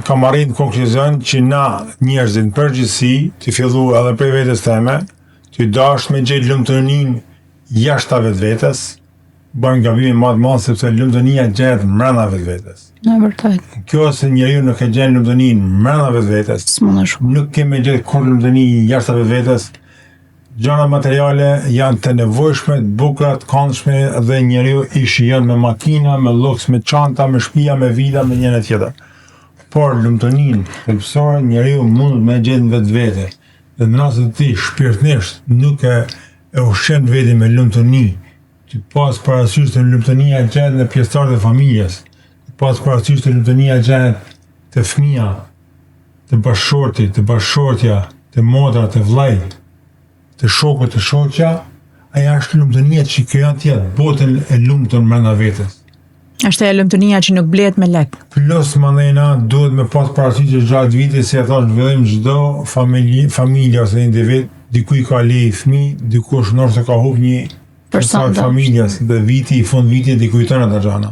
kam arrit në konkluzion që na njerëzit në përgjithësi, të fillu edhe prej vetes teme, të dash me gjetë lumturinë jashtë vetvetes, bën gabim më të madh sepse lumturia gjehet brenda vetvetes. Në vërtet. Kjo se njeriu nuk e gjen lumturinë brenda vetvetes. Nuk kemë gjetë kur lumturi jashtë vetvetes. Gjëra materiale janë të nevojshme, të bukura, të këndshme dhe njeriu i shijon me makina, me luks, me çanta, me shtëpia, me vila, me njëra tjetër. Por lumturinë thelbësore njeriu mund me gjetë në vetvete. Dhe në rast se ti shpirtërisht nuk e ushqen veten me lumturi, ti pas parasysh të lumturia gjehet në pjesëtarët e familjes, pas parasysh të lumturia gjehet të fëmia, të bashkëshorti, të bashkëshortja, të motra, të vllai, të shokët, të shoqja, aja është lumturia që krijon tjetër botën e lumtur brenda vetes. Është e lumturia që nuk blehet me lek. Plus mandena duhet me pas parasysh që gjatë vitit, si e thash, në fillim çdo familje ose individ, dikuj ka lejë fëmijë, dikush ndoshta ka humb një person familjes dhe viti i fund vitit i kujton ata gjëra.